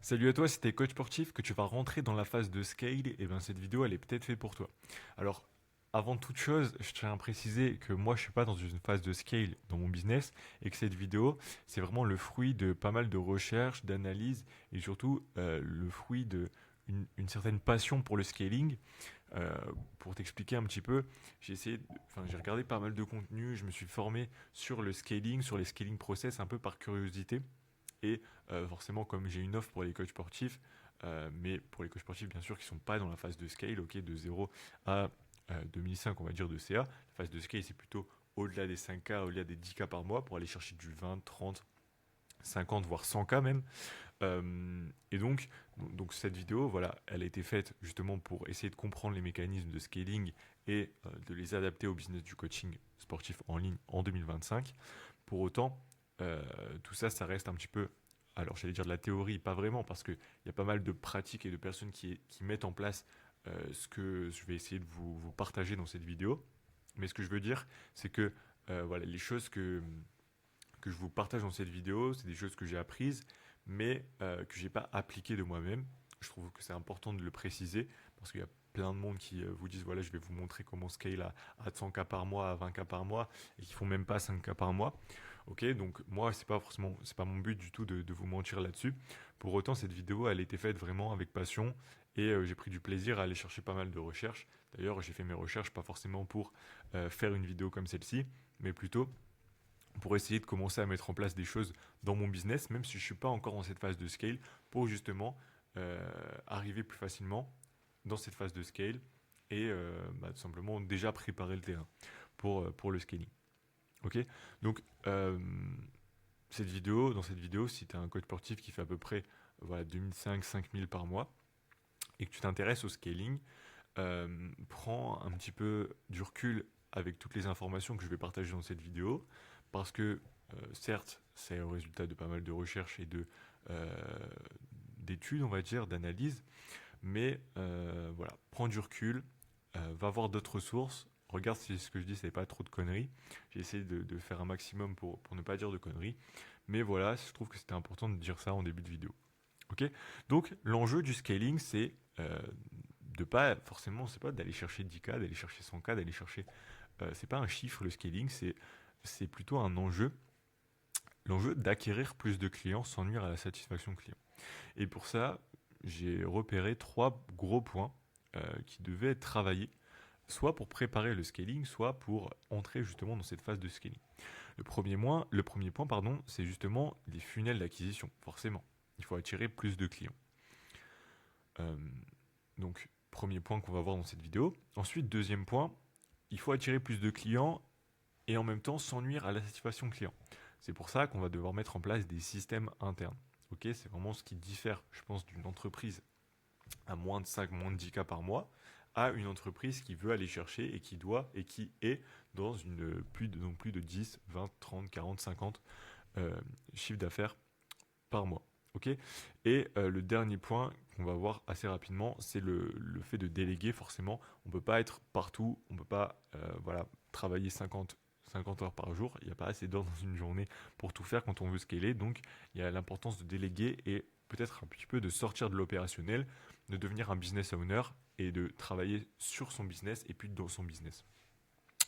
Salut à toi, si t'es coach sportif, que tu vas rentrer dans la phase de scale, et bien cette vidéo elle est peut-être faite pour toi. Alors, avant toute chose, je tiens à préciser que moi je suis pas dans une phase de scale dans mon business et que cette vidéo c'est vraiment le fruit de pas mal de recherches, d'analyses et surtout le fruit de une certaine passion pour le scaling. Euh, pour t'expliquer un petit peu, j'ai regardé pas mal de contenu, je me suis formé sur le scaling, sur les scaling process un peu par curiosité. Et forcément, comme j'ai une offre pour les coachs sportifs, mais pour les coachs sportifs, bien sûr, qui ne sont pas dans la phase de scale, ok, de 0 à 2005, on va dire, de CA. La phase de scale, c'est plutôt au-delà des 5K, au-delà des 10K par mois, pour aller chercher du 20, 30, 50, voire 100K même. Et donc cette vidéo, voilà, elle a été faite justement pour essayer de comprendre les mécanismes de scaling et de les adapter au business du coaching sportif en ligne en 2025. Pour autant, tout ça, ça reste un petit peu, alors j'allais dire de la théorie, pas vraiment, parce qu'il y a pas mal de pratiques et de personnes qui mettent en place ce que je vais essayer de vous partager dans cette vidéo. Mais ce que je veux dire, c'est que voilà, les choses que je vous partage dans cette vidéo, c'est des choses que j'ai apprises, mais que j'ai pas appliquées de moi-même. Je trouve que c'est important de le préciser, parce qu'il y a plein de monde qui vous disent voilà, je vais vous montrer comment scale à 100K par mois, à 20K par mois, et qui font même pas 5K par mois. Ok, donc moi, c'est pas mon but du tout de vous mentir là-dessus. Pour autant, cette vidéo, elle a été faite vraiment avec passion, et j'ai pris du plaisir à aller chercher pas mal de recherches. D'ailleurs, j'ai fait mes recherches pas forcément pour faire une vidéo comme celle-ci, mais plutôt pour essayer de commencer à mettre en place des choses dans mon business, même si je ne suis pas encore dans cette phase de scale, pour justement arriver plus facilement dans cette phase de scale et tout simplement déjà préparer le terrain pour le scaling. Ok. Donc dans cette vidéo, si tu as un coach sportif qui fait à peu près voilà, 2005-5000 par mois et que tu t'intéresses au scaling, prends un petit peu du recul avec toutes les informations que je vais partager dans cette vidéo, parce que certes, c'est au résultat de pas mal de recherches et euh, d'études, on va dire, d'analyses, mais voilà, prends du recul, va voir d'autres sources, regarde si ce que je dis, c'est pas trop de conneries. J'ai essayé de faire un maximum pour ne pas dire de conneries, mais voilà, je trouve que c'était important de dire ça en début de vidéo. Ok. Donc l'enjeu du scaling, c'est de pas forcément, c'est pas d'aller chercher 10K, d'aller chercher 100K, d'aller chercher. C'est pas un chiffre le scaling, c'est plutôt un enjeu, l'enjeu d'acquérir plus de clients sans nuire à la satisfaction client. Et pour ça, j'ai repéré trois gros points qui devaient être travaillés, soit pour préparer le scaling, soit pour entrer justement dans cette phase de scaling. Le premier point, pardon, c'est justement les funnels d'acquisition. Forcément, il faut attirer plus de clients. Euh, donc, premier point qu'on va voir dans cette vidéo. Ensuite, deuxième point, il faut attirer plus de clients et en même temps sans nuire à la satisfaction client. C'est pour ça qu'on va devoir mettre en place des systèmes internes. Ok, c'est vraiment ce qui diffère, je pense, d'une entreprise à moins de 5, moins de 10K par mois à une entreprise qui veut aller chercher et qui doit et qui est dans une plus de 10, 20, 30, 40, 50 chiffres d'affaires par mois. Ok. Et le dernier point qu'on va voir assez rapidement, c'est le fait de déléguer. Forcément, on ne peut pas être partout, on ne peut pas voilà, travailler 50 heures par jour. Il n'y a pas assez d'heures dans une journée pour tout faire quand on veut scaler. Donc, il y a l'importance de déléguer et peut-être un petit peu de sortir de l'opérationnel, de devenir un business owner et de travailler sur son business et puis dans son business.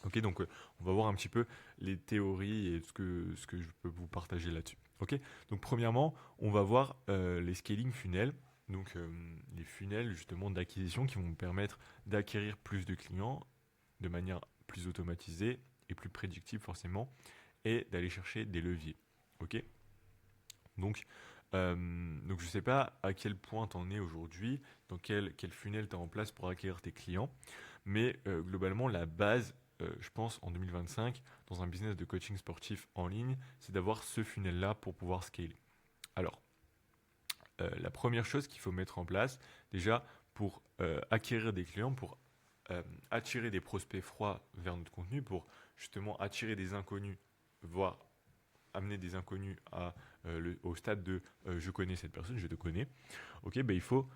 Ok, donc on va voir un petit peu les théories et ce que je peux vous partager là-dessus. Ok, donc premièrement, on va voir les scaling funnels, donc les funnels justement d'acquisition qui vont vous permettre d'acquérir plus de clients de manière plus automatisée et plus prédictible forcément, et d'aller chercher des leviers. Ok, donc je ne sais pas à quel point tu en es aujourd'hui, dans quel funnel tu as en place pour acquérir tes clients, mais globalement, la base, je pense, en 2025, dans un business de coaching sportif en ligne, c'est d'avoir ce funnel-là pour pouvoir scaler. Alors, la première chose qu'il faut mettre en place, déjà, pour acquérir des clients, pour attirer des prospects froids vers notre contenu, pour justement attirer des inconnus, voire amener des inconnus au stade de je connais cette personne, je te connais, ok, ben il faut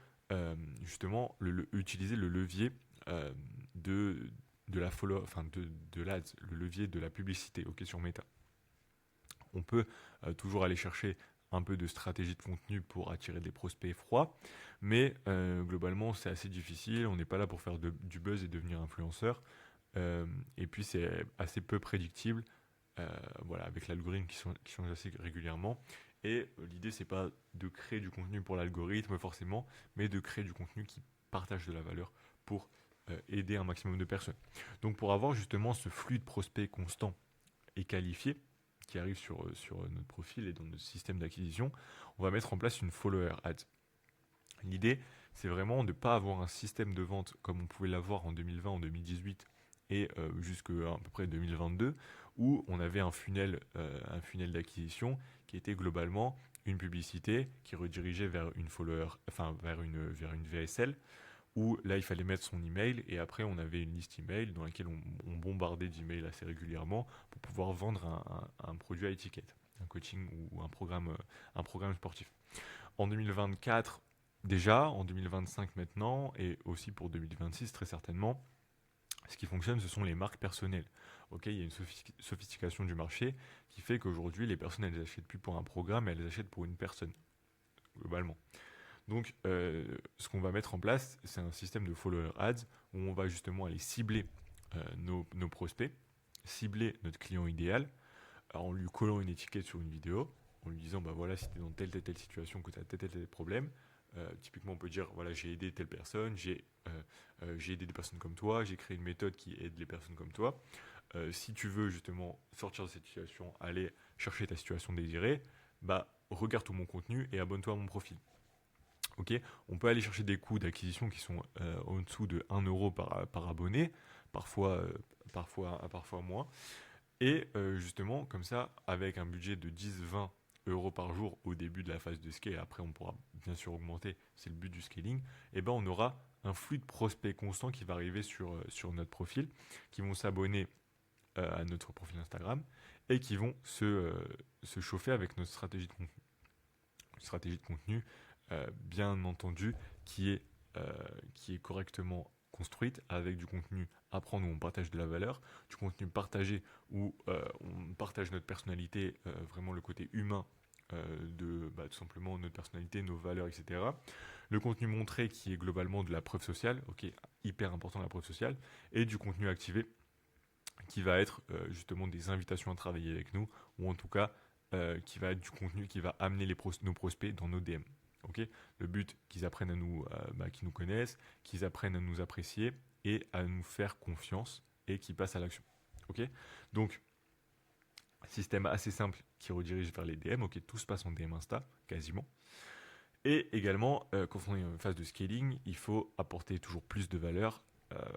justement utiliser le levier euh, de, de la follow, enfin de l'ads, le levier de la publicité, ok, sur Meta. On peut toujours aller chercher un peu de stratégie de contenu pour attirer des prospects froids, mais globalement c'est assez difficile, on n'est pas là pour faire du buzz et devenir influenceur, et puis c'est assez peu prédictible, euh, voilà, avec l'algorithme qui change assez régulièrement, et l'idée c'est pas de créer du contenu pour l'algorithme forcément, mais de créer du contenu qui partage de la valeur pour aider un maximum de personnes. Donc pour avoir justement ce flux de prospects constant et qualifié qui arrive sur notre profil et dans notre système d'acquisition, on va mettre en place une follower ads. L'idée, c'est vraiment de ne pas avoir un système de vente comme on pouvait l'avoir en 2020, en 2018 et jusqu'à à peu près 2022, où on avait un funnel d'acquisition qui était globalement une publicité qui redirigeait vers une follower, enfin vers une VSL, où là il fallait mettre son email et après on avait une liste email dans laquelle on bombardait d'emails assez régulièrement pour pouvoir vendre un produit à étiquette, un coaching ou un programme sportif. En 2024 déjà, en 2025 maintenant et aussi pour 2026 très certainement, ce qui fonctionne ce sont les marques personnelles. Ok, il y a une sophistication du marché qui fait qu'aujourd'hui les personnes elles achètent plus pour un programme, elles achètent pour une personne globalement. Donc, ce qu'on va mettre en place, c'est un système de follower ads où on va justement aller cibler nos prospects, cibler notre client idéal, en lui collant une étiquette sur une vidéo, en lui disant, bah voilà, si tu es dans telle situation, que tu as tel problème, typiquement, on peut dire, voilà, j'ai aidé telle personne, j'ai aidé des personnes comme toi, j'ai créé une méthode qui aide les personnes comme toi. Si tu veux justement sortir de cette situation, aller chercher ta situation désirée, bah regarde tout mon contenu et abonne-toi à mon profil. Ok, on peut aller chercher des coûts d'acquisition qui sont en dessous de 1 € par abonné, parfois, parfois moins. Et justement, comme ça, avec un budget de 10-20 € par jour au début de la phase de scale, après on pourra bien sûr augmenter, c'est le but du scaling, et ben on aura un flux de prospects constant qui va arriver sur notre profil, qui vont s'abonner à notre profil Instagram et qui vont se chauffer avec notre stratégie de contenu. Une stratégie de contenu, bien entendu, qui est, euh, qui est correctement construite avec du contenu à prendre où on partage de la valeur, du contenu partagé où on partage notre personnalité, vraiment le côté humain de tout simplement notre personnalité, nos valeurs, etc. Le contenu montré qui est globalement de la preuve sociale, ok, hyper important la preuve sociale, et du contenu activé qui va être justement des invitations à travailler avec nous, ou en tout cas qui va être du contenu qui va amener nos prospects dans nos DM. Okay, le but, qu'ils apprennent à qu'ils nous connaissent, qu'ils apprennent à nous apprécier et à nous faire confiance et qu'ils passent à l'action. Okay, donc, système assez simple qui redirige vers les DM. Ok, tout se passe en DM Insta, quasiment. Et également, quand on est en phase de scaling, il faut apporter toujours plus de valeur,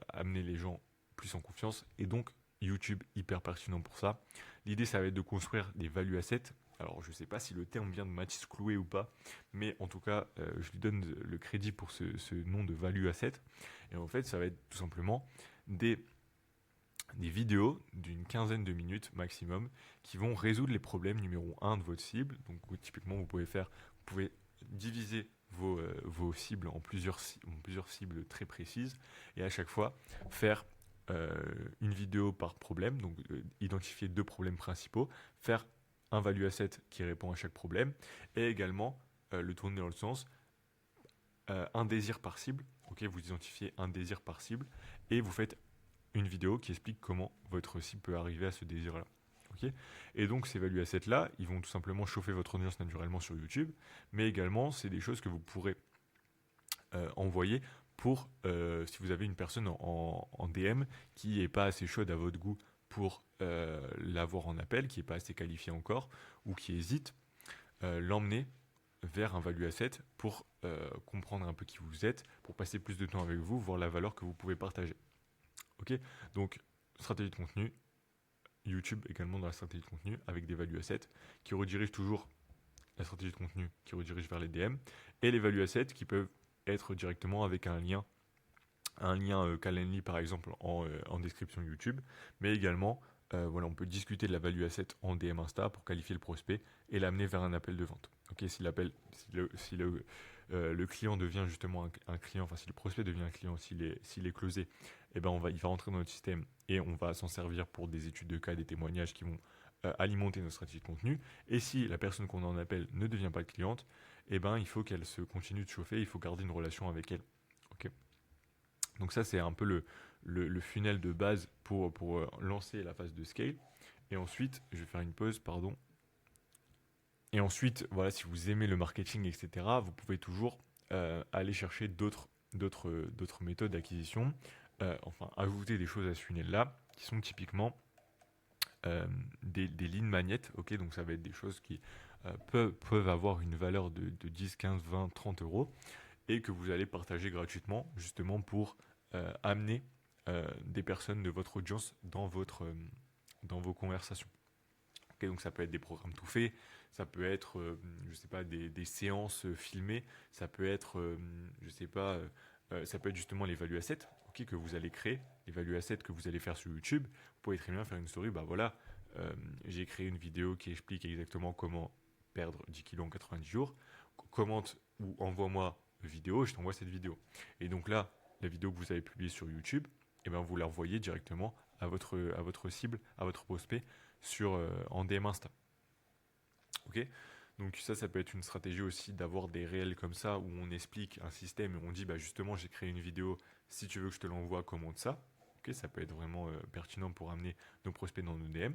amener les gens plus en confiance, et donc YouTube hyper pertinent pour ça. L'idée, ça va être de construire des value assets. Alors, je ne sais pas si le terme vient de Mathis Clouet ou pas, mais en tout cas, je lui donne le crédit pour ce nom de value asset. Et en fait, ça va être tout simplement des vidéos d'une quinzaine de minutes maximum qui vont résoudre les problèmes numéro 1 de votre cible. Donc, typiquement, vous pouvez diviser vos cibles en plusieurs cibles très précises et à chaque fois faire une vidéo par problème, donc identifier 2 problèmes principaux, faire un value asset qui répond à chaque problème et également le tourner dans le sens un désir par cible. Ok, vous identifiez un désir par cible et vous faites une vidéo qui explique comment votre cible peut arriver à ce désir-là. Okay, et donc ces value assets-là, ils vont tout simplement chauffer votre audience naturellement sur YouTube, mais également c'est des choses que vous pourrez envoyer pour si vous avez une personne en DM qui n'est pas assez chaude à votre goût pour l'avoir en appel, qui n'est pas assez qualifié encore, ou qui hésite, l'emmener vers un value asset pour comprendre un peu qui vous êtes, pour passer plus de temps avec vous, voir la valeur que vous pouvez partager. Ok, donc stratégie de contenu, YouTube également dans la stratégie de contenu avec des value assets qui redirigent toujours la stratégie de contenu qui redirige vers les DM et les value assets qui peuvent être directement avec un lien Calendly par exemple en description YouTube, mais également voilà, on peut discuter de la value asset en DM Insta pour qualifier le prospect et l'amener vers un appel de vente. Ok, si le client devient justement un client, enfin si le prospect devient un client, s'il est closé, eh ben il va rentrer dans notre système et on va s'en servir pour des études de cas, des témoignages qui vont alimenter notre stratégie de contenu. Et si la personne qu'on en appelle ne devient pas cliente, eh ben, il faut qu'elle se continue de chauffer, il faut garder une relation avec elle. Ok. Donc ça, c'est un peu le funnel de base pour lancer la phase de scale. Et ensuite, je vais faire une pause, pardon. Et ensuite, voilà, si vous aimez le marketing, etc., vous pouvez toujours aller chercher d'autres méthodes d'acquisition, enfin ajouter des choses à ce funnel-là, qui sont typiquement des lignes magnettes. Ok, donc ça va être des choses qui peuvent avoir une valeur de 10, 15, 20, 30 euros et que vous allez partager gratuitement, justement pour amener des personnes de votre audience dans vos conversations. Okay, donc ça peut être des programmes tout faits, ça peut être, je sais pas, des séances filmées, ça peut être, je sais pas, ça peut être justement les value assets, okay, que vous allez créer, les value assets que vous allez faire sur YouTube. Vous pouvez très bien faire une story, bah voilà, j'ai créé une vidéo qui explique exactement comment perdre 10 kilos en 90 jours. Commente ou envoie-moi une vidéo, je t'envoie cette vidéo. Et donc là, la vidéo que vous avez publiée sur YouTube, eh ben vous la envoyez directement à votre cible, à votre prospect en DM Insta. Ok. Donc ça peut être une stratégie aussi d'avoir des réels comme ça où on explique un système et on dit bah justement j'ai créé une vidéo, si tu veux que je te l'envoie, commente ça. Ok, ça peut être vraiment pertinent pour amener nos prospects dans nos DM.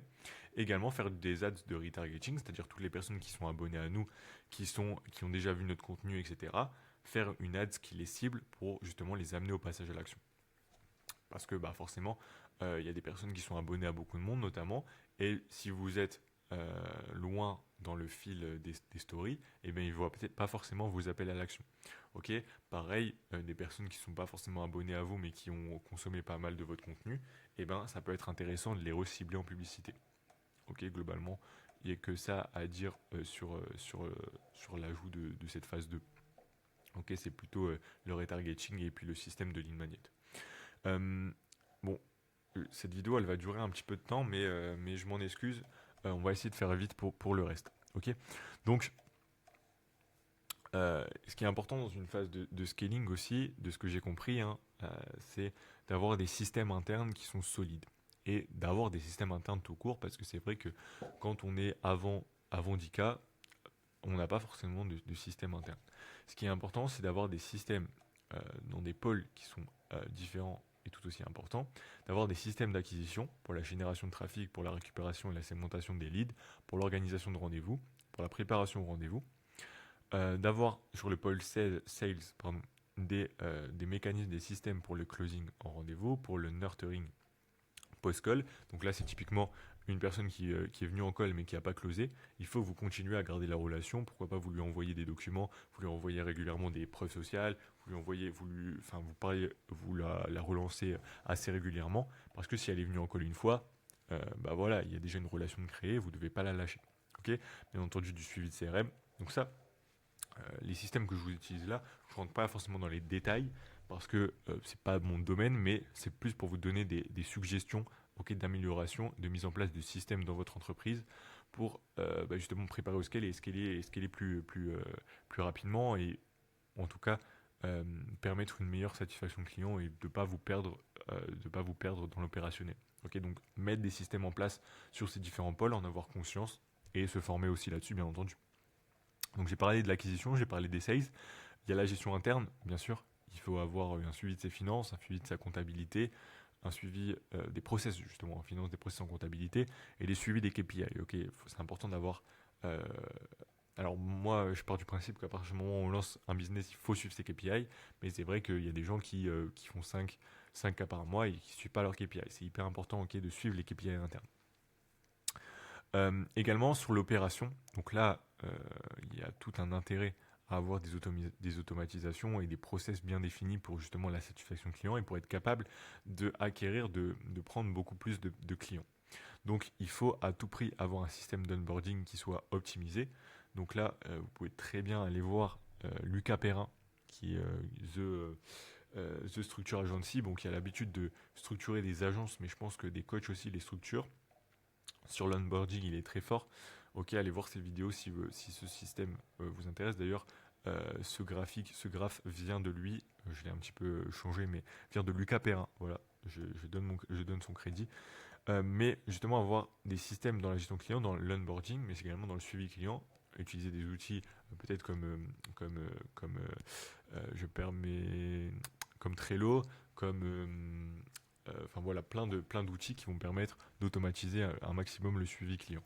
Également faire des ads de retargeting, c'est-à-dire toutes les personnes qui sont abonnées à nous, qui ont déjà vu notre contenu, etc. Faire une ads qui les cible pour justement les amener au passage à l'action. Parce que bah, forcément, il y a des personnes qui sont abonnées à beaucoup de monde notamment, et si vous êtes loin dans le fil des stories, eh bien, ils ne voient peut-être pas forcément vos appels à l'action. Ok. Pareil, des personnes qui ne sont pas forcément abonnées à vous, mais qui ont consommé pas mal de votre contenu, eh ben, ça peut être intéressant de les recibler en publicité. Ok, globalement, il n'y a que ça à dire sur l'ajout de cette phase 2. Ok, c'est plutôt le retargeting et puis le système de ligne magnet. Euh, bon, cette vidéo, elle va durer un petit peu de temps, mais je m'en excuse. On va essayer de faire vite pour le reste. Ok. Donc, ce qui est important dans une phase de scaling aussi, de ce que j'ai compris, hein, c'est d'avoir des systèmes internes qui sont solides et d'avoir des systèmes internes tout court, parce que c'est vrai que quand on est avant 10K, on n'a pas forcément de système interne. Ce qui est important, c'est d'avoir des systèmes dans des pôles qui sont différents et tout aussi importants, d'avoir des systèmes d'acquisition pour la génération de trafic, pour la récupération et la segmentation des leads, pour l'organisation de rendez-vous, pour la préparation au rendez-vous, d'avoir sur le pôle sales pardon, des mécanismes, des systèmes pour le closing en rendez-vous, pour le nurturing post-call. Donc là, c'est typiquement une personne qui est venue en call mais qui n'a pas closé. Il faut que vous continuez à garder la relation. Pourquoi pas vous lui envoyer des documents, vous lui envoyez régulièrement des preuves sociales, vous lui envoyez, vous parlez, vous la relancez assez régulièrement. Parce que si elle est venue en call une fois, bah voilà, il y a déjà une relation de créer, vous ne devez pas la lâcher. Ok. Bien entendu, du suivi de CRM. Donc ça, les systèmes que je vous utilise là, je ne rentre pas forcément dans les détails parce que c'est pas mon domaine, mais c'est plus pour vous donner des suggestions d'amélioration, de mise en place de systèmes dans votre entreprise pour bah, justement préparer au scale et scaler plus rapidement et en tout cas permettre une meilleure satisfaction client et de ne pas vous perdre dans l'opérationnel. Ok, donc mettre des systèmes en place sur ces différents pôles, en avoir conscience et se former aussi là-dessus, bien entendu. Donc j'ai parlé de l'acquisition, j'ai parlé des sales. Il y a la gestion interne, bien sûr. Il faut avoir un suivi de ses finances, un suivi de sa comptabilité, un suivi des process justement en finance, des process en comptabilité et des suivis des KPI. Ok, c'est important d'avoir. euh, alors moi, je pars du principe qu'à partir du moment où on lance un business, il faut suivre ses KPI. Mais c'est vrai qu'il y a des gens qui font 5 cas par mois et qui ne suivent pas leurs KPI. C'est hyper important de suivre les KPI internes. Également sur l'opération, donc là, il y a tout un intérêt à avoir des automatisations et des process bien définis pour justement la satisfaction client et pour être capable de prendre beaucoup plus de clients. Donc il faut à tout prix avoir un système d'onboarding qui soit optimisé. Donc là, vous pouvez très bien aller voir Lucas Perrin, qui est The Structure Agency, bon, qui a l'habitude de structurer des agences, mais je pense que des coachs aussi les structurent. Sur l'onboarding, il est très fort. Ok, allez voir ses vidéos si ce système vous intéresse. D'ailleurs, ce graphe vient de lui. Je l'ai un petit peu changé, mais vient de Lucas Perrin. Voilà, je donne son crédit. mais justement avoir des systèmes dans la gestion client, dans l'onboarding, mais également dans le suivi client, utiliser des outils peut-être comme je perds mes comme Trello, enfin voilà, plein d'outils qui vont permettre d'automatiser un maximum le suivi client.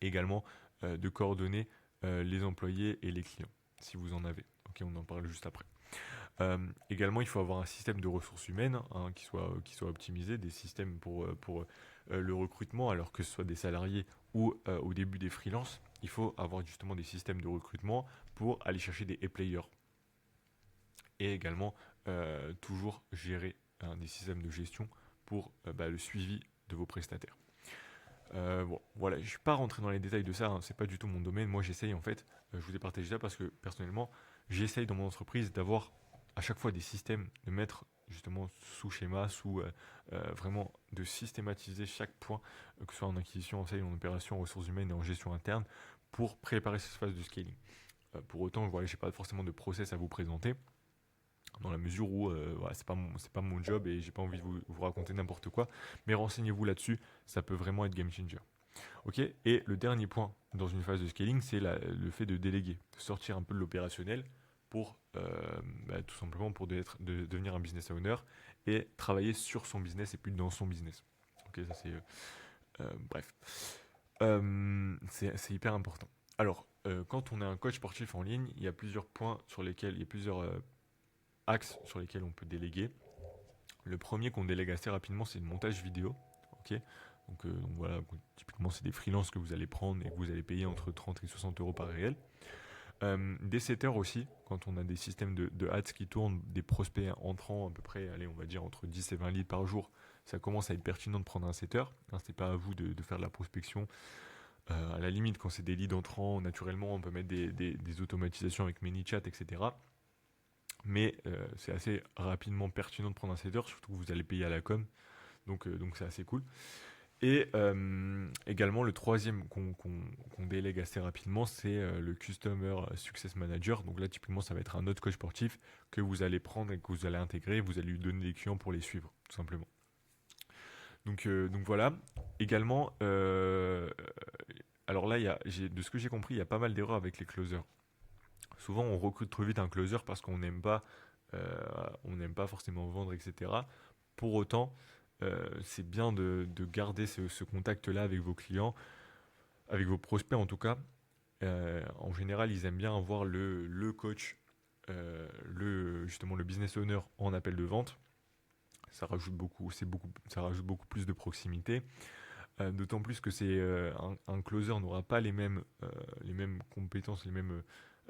Et également de coordonner les employés et les clients, si vous en avez. Ok, on en parle juste après. Également, il faut avoir un système de ressources humaines qui soit optimisé, des systèmes pour le recrutement, alors que ce soit des salariés ou au début des freelances. Il faut avoir justement des systèmes de recrutement pour aller chercher des players et également toujours gérer des systèmes de gestion pour le suivi de vos prestataires. Bon, voilà, je ne suis pas rentré dans les détails de ça, hein, c'est pas du tout mon domaine. Moi, j'essaye en fait, je vous ai partagé ça parce que personnellement, j'essaye dans mon entreprise d'avoir à chaque fois des systèmes, de mettre justement sous schéma, vraiment de systématiser chaque point, que ce soit en acquisition, en sales, en opération, en ressources humaines et en gestion interne, pour préparer cette phase de scaling. Pour autant, voilà, je n'ai pas forcément de process à vous présenter, dans la mesure où voilà, c'est pas mon job et j'ai pas envie de vous raconter n'importe quoi, mais renseignez-vous là-dessus, ça peut vraiment être game changer. Ok. Et le dernier point dans une phase de scaling, c'est le fait de déléguer, de sortir un peu de l'opérationnel pour tout simplement pour de devenir un business owner et travailler sur son business et plus dans son business. Ok, ça c'est bref. C'est hyper important. Alors, quand on est un coach sportif en ligne, il y a plusieurs points sur lesquels, il y a plusieurs axes sur lesquels on peut déléguer. Le premier qu'on délègue assez rapidement, c'est le montage vidéo. Ok. Donc voilà, typiquement c'est des freelances que vous allez prendre et que vous allez payer entre 30 et 60 euros par réel. Des setters aussi, quand on a des systèmes de ads qui tournent, des prospects entrants à peu près, allez, on va dire entre 10 et 20 leads par jour, ça commence à être pertinent de prendre un setter. Hein, c'est pas à vous de faire de la prospection. À la limite, quand c'est des leads entrants, naturellement, on peut mettre des automatisations avec ManyChat, etc. Mais c'est assez rapidement pertinent de prendre un setter, surtout que vous allez payer à la com. Donc c'est assez cool. Et également, le troisième qu'on délègue assez rapidement, c'est le Customer Success Manager. Donc là, typiquement, ça va être un autre coach sportif que vous allez prendre et que vous allez intégrer. Vous allez lui donner des clients pour les suivre, tout simplement. Donc voilà. Également, alors là, de ce que j'ai compris, il y a pas mal d'erreurs avec les closers. Souvent, on recrute trop vite un closer parce on n'aime pas forcément vendre, etc. Pour autant, c'est bien de garder ce contact-là avec vos clients, avec vos prospects en tout cas. En général, ils aiment bien avoir le coach, justement le business owner en appel de vente. Ça rajoute beaucoup plus de proximité. D'autant plus que un closer n'aura pas les mêmes compétences,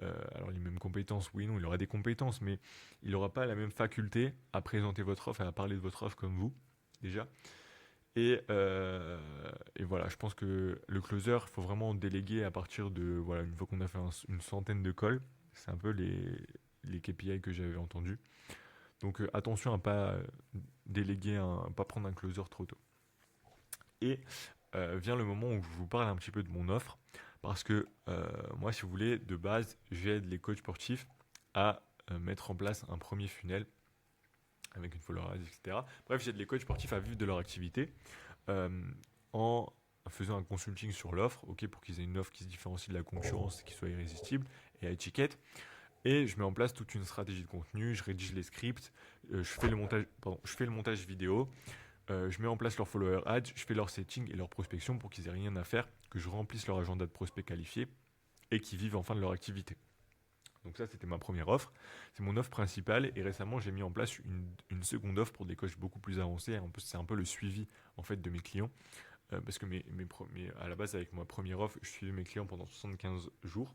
alors les mêmes compétences, oui, non, il aura des compétences, mais il n'aura pas la même faculté à présenter votre offre et à parler de votre offre comme vous, déjà. Et voilà, je pense que le closer, il faut vraiment déléguer à partir voilà, une fois qu'on a fait une centaine de calls. C'est un peu les KPI que j'avais entendus. Donc attention à pas déléguer, pas prendre un closer trop tôt. Et vient le moment où je vous parle un petit peu de mon offre. Parce que moi, si vous voulez, de base, j'aide les coachs sportifs à mettre en place un premier funnel avec une follower, etc. Bref, j'aide les coachs sportifs à vivre de leur activité en faisant un consulting sur l'offre, pour qu'ils aient une offre qui se différencie de la concurrence, qui soit irrésistible et à étiquette. Et je mets en place toute une stratégie de contenu, je rédige les scripts, je fais le montage vidéo, je mets en place leur follower ads, je fais leur setting et leur prospection pour qu'ils aient rien à faire, que je remplisse leur agenda de prospects qualifiés et qu'ils vivent enfin de leur activité. Donc ça, c'était ma première offre. C'est mon offre principale et récemment, j'ai mis en place une seconde offre pour des coachs beaucoup plus avancés. C'est un peu le suivi en fait de mes clients. Parce que à la base, avec ma première offre, je suivais mes clients pendant 75 jours.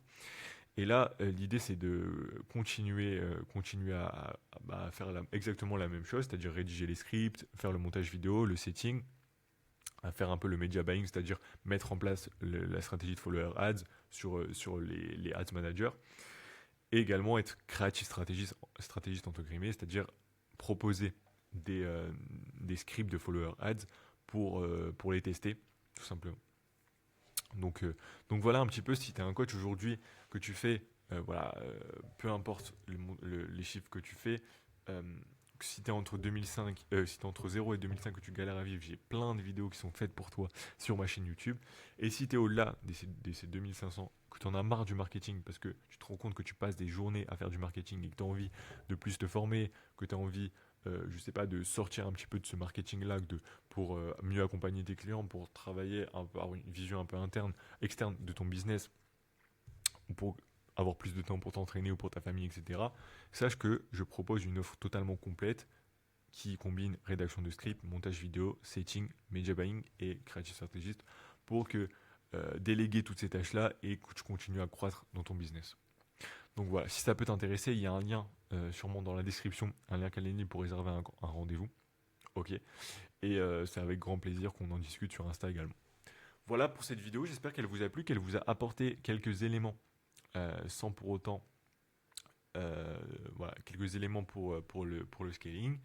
Et là, l'idée, c'est de continuer à faire exactement la même chose, c'est-à-dire rédiger les scripts, faire le montage vidéo, le setting, à faire un peu le media buying, c'est-à-dire mettre en place la stratégie de follower ads sur les ads managers, et également être créatif stratégiste entre guillemets, c'est-à-dire proposer des scripts de follower ads pour les tester, tout simplement. Donc voilà un petit peu, si tu es un coach aujourd'hui, que tu fais, peu importe les chiffres que tu fais, si tu es entre 2005, si t'es entre 0 et 2005 que tu galères à vivre, j'ai plein de vidéos qui sont faites pour toi sur ma chaîne YouTube. Et si tu es au-delà de ces 2500, que tu en as marre du marketing parce que tu te rends compte que tu passes des journées à faire du marketing et que tu as envie de plus te former, que tu as envie, je sais pas, de sortir un petit peu de ce marketing-là pour mieux accompagner tes clients, pour travailler, avoir une vision un peu interne, externe de ton business, ou pour avoir plus de temps pour t'entraîner ou pour ta famille, etc. Sache que je propose une offre totalement complète qui combine rédaction de script, montage vidéo, setting, media buying et creative strategist pour que déléguer toutes ces tâches-là et que tu continues à croître dans ton business. Donc voilà, si ça peut t'intéresser, il y a un lien sûrement dans la description, un lien Calendly pour réserver un rendez-vous. Ok. Et c'est avec grand plaisir qu'on en discute sur Insta également. Voilà pour cette vidéo, j'espère qu'elle vous a plu, qu'elle vous a apporté quelques éléments sans pour autant voilà, quelques éléments pour le scaling,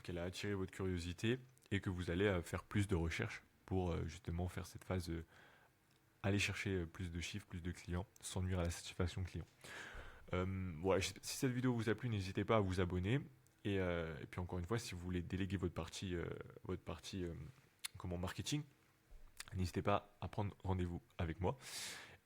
qu'elle a attiré votre curiosité et que vous allez faire plus de recherches pour justement faire cette phase, aller chercher plus de chiffres, plus de clients, sans nuire à la satisfaction client. Voilà, si cette vidéo vous a plu, n'hésitez pas à vous abonner. Et puis encore une fois, si vous voulez déléguer votre partie comment marketing, n'hésitez pas à prendre rendez-vous avec moi.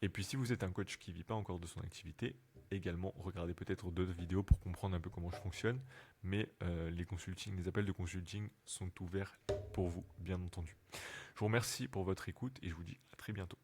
Et puis si vous êtes un coach qui ne vit pas encore de son activité, également regardez peut-être d'autres vidéos pour comprendre un peu comment je fonctionne. Mais les appels de consulting sont ouverts pour vous, bien entendu. Je vous remercie pour votre écoute et je vous dis à très bientôt.